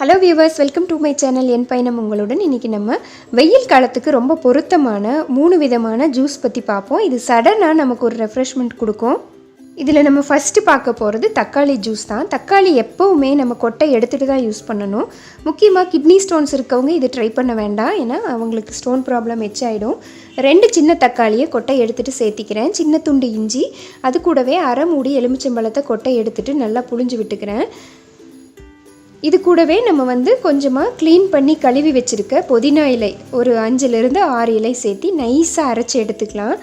Hello viewers, welcome to my channel. என் பயணம் உங்களுடன். இன்றைக்கி நம்ம வெயில் காலத்துக்கு ரொம்ப பொருத்தமான 3 விதமான ஜூஸ் பற்றி பார்ப்போம். இது சடனாக நமக்கு ஒரு ரெஃப்ரெஷ்மெண்ட் கொடுக்கும். இதில் நம்ம ஃபஸ்ட்டு பார்க்க போகிறது தக்காளி ஜூஸ் தான். தக்காளி எப்போவுமே நம்ம கொட்டை எடுத்துகிட்டு தான் யூஸ் பண்ணணும். முக்கியமாக கிட்னி ஸ்டோன்ஸ் இருக்கவங்க இது ட்ரை பண்ண வேண்டாம், ஏன்னா அவங்களுக்கு ஸ்டோன் ப்ராப்ளம் எச்சாயிடும். 2 சின்ன தக்காளியை கொட்டை எடுத்துகிட்டு சேர்த்திக்கிறேன். சின்ன துண்டு இஞ்சி, அது கூடவே அரை மூடி எலுமிச்சம்பழத்தை கொட்டை எடுத்துகிட்டு நல்லா புழிஞ்சு விட்டுக்கிறேன். இது கூடவே நம்ம கொஞ்சமாக க்ளீன் பண்ணி கழுவி வச்சுருக்க புதினா இலை ஒரு 5லேருந்து 6 இலை சேர்த்தி நைஸாக அரைச்சி எடுத்துக்கலாம்.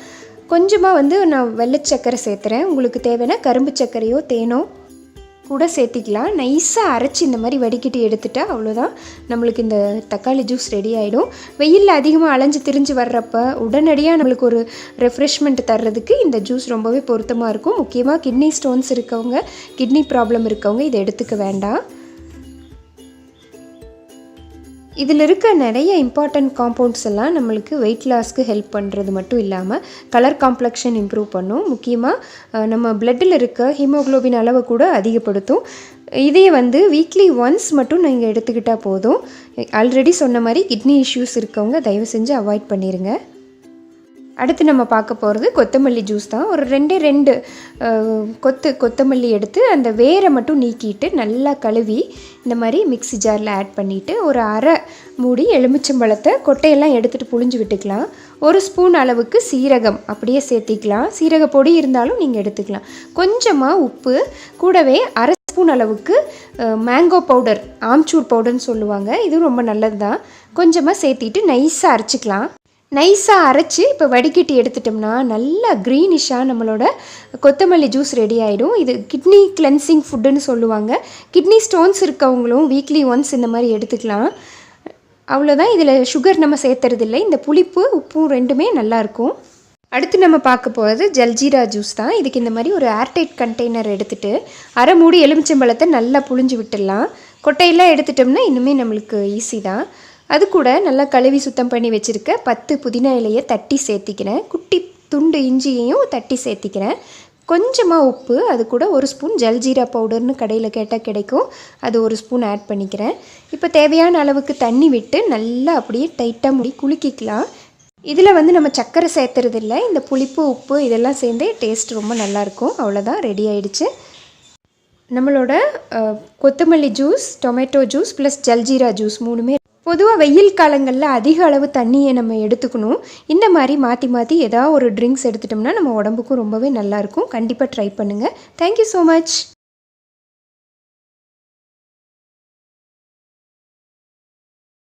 கொஞ்சமாக நான் வெள்ளை சர்க்கரை சேர்த்துறேன். உங்களுக்கு தேவைன்னா கரும்பு சர்க்கரையோ தேனோ கூட சேர்த்திக்கலாம். நைஸாக அரைச்சி இந்த மாதிரி வடிகட்டி எடுத்துட்டா அவ்வளோதான், நம்மளுக்கு இந்த தக்காளி ஜூஸ் ரெடி ஆகிடும். வெயிலில் அதிகமாக அலைஞ்சு திரிஞ்சு வர்றப்ப உடனடியாக நம்மளுக்கு ஒரு ரெஃப்ரெஷ்மெண்ட் தர்றதுக்கு இந்த ஜூஸ் ரொம்பவே பொருத்தமாக இருக்கும். முக்கியமாக கிட்னி ஸ்டோன்ஸ் இருக்கவங்க, கிட்னி ப்ராப்ளம் இருக்கவங்க இதை எடுத்துக்க வேண்டாம். இதில் இருக்க நிறைய இம்பார்ட்டண்ட் காம்பவுண்ட்ஸ் எல்லாம் நம்மளுக்கு வெயிட் லாஸ்க்கு ஹெல்ப் பண்ணுறது மட்டும் இல்லாமல் கலர் காம்ப்ளெக்ஷன் இம்ப்ரூவ் பண்ணும். முக்கியமாக நம்ம பிளட்டில் இருக்க ஹீமோக்ளோபின் அளவை கூட அதிகப்படுத்தும். இதே வீக்லி ஒன்ஸ் மட்டும் நீங்கள் எடுத்துக்கிட்டால் போதும். ஆல்ரெடி சொன்ன மாதிரி கிட்னி இஷ்யூஸ் இருக்கவங்க தயவு செஞ்சு அவாய்ட் பண்ணிடுங்க. அடுத்து நம்ம பார்க்க போகிறது கொத்தமல்லி ஜூஸ் தான். ஒரு 2 கொத்தமல்லி எடுத்து அந்த வேரை மட்டும் நீக்கிட்டு நல்லா கழுவி இந்த மாதிரி மிக்ஸி ஜாரில் ஆட் பண்ணிவிட்டு ஒரு அரை மூடி எலுமிச்சம்பழத்தை கொட்டையெல்லாம் எடுத்துகிட்டு புழிஞ்சு விட்டுக்கலாம். 1 ஸ்பூன் அளவுக்கு சீரகம் அப்படியே சேர்த்திக்கலாம். சீரக பொடி இருந்தாலும் நீங்கள் எடுத்துக்கலாம். கொஞ்சமாக உப்பு, கூடவே அரை ஸ்பூன் அளவுக்கு மேங்கோ பவுடர், ஆம்ச்சூர் பவுடர்னு சொல்லுவாங்க, இது ரொம்ப நல்லது தான். கொஞ்சமாக சேர்த்திட்டு நைஸாக அரைச்சிக்கலாம். நைஸாக அரைச்சி இப்போ வடிகட்டி எடுத்துட்டோம்னா நல்லா க்ரீனிஷாக நம்மளோட கொத்தமல்லி ஜூஸ் ரெடி ஆகிடும். இது கிட்னி கிளென்சிங் ஃபுட்டுன்னு சொல்லுவாங்க. கிட்னி ஸ்டோன்ஸ் இருக்கவங்களும் வீக்லி ஒன்ஸ் இந்த மாதிரி எடுத்துக்கலாம். அவ்வளோதான். இதில் சுகர் நம்ம சேர்த்துறதில்லை. இந்த புளிப்பு உப்பும் ரெண்டுமே நல்லாயிருக்கும். அடுத்து நம்ம பார்க்க போகிறது ஜல்ஜீரா ஜூஸ் தான். இதுக்கு இந்த மாதிரி ஒரு ஏர்டைட் கண்டெய்னர் எடுத்துகிட்டு அரை மூடி எலுமிச்சம்பழத்தை நல்லா புழிஞ்சு விட்டுடலாம். கொட்டையெல்லாம் எடுத்துட்டோம்னா இன்னுமே நம்மளுக்கு ஈஸி தான். அது கூட நல்லா கழுவி சுத்தம் பண்ணி வச்சுருக்க 10 புதினா இலையை தட்டி சேர்த்திக்கிறேன். குட்டி துண்டு இஞ்சியையும் தட்டி சேர்த்திக்கிறேன். கொஞ்சமாக உப்பு, அது கூட 1 ஸ்பூன் ஜல்ஜீரா பவுடர்னு கடையில் கேட்டால் கிடைக்கும், அது 1 ஸ்பூன் ஆட் பண்ணிக்கிறேன். இப்போ தேவையான அளவுக்கு தண்ணி விட்டு நல்லா அப்படியே டைட்டாக மூடி குலுக்கிக்கலாம். இதில் நம்ம சர்க்கரை சேர்த்துறதில்ல. இந்த புளிப்பு உப்பு இதெல்லாம் சேர்ந்து டேஸ்ட் ரொம்ப நல்லாயிருக்கும். அவ்வளோதான், ரெடி ஆகிடுச்சு நம்மளோட கொத்தமல்லி juice, tomato juice plus jaljeera juice 3மே. பொதுவாக வெயில் காலங்களில் அதிக அளவு தண்ணியை நம்ம எடுத்துக்கணும். இந்த மாதிரி மாற்றி மாற்றி ஏதாவது ஒரு ட்ரிங்க்ஸ் எடுத்துட்டோம்னா நம்ம உடம்புக்கும் ரொம்பவே நல்லாயிருக்கும். கண்டிப்பாக ட்ரை பண்ணுங்கள். Thank you so much.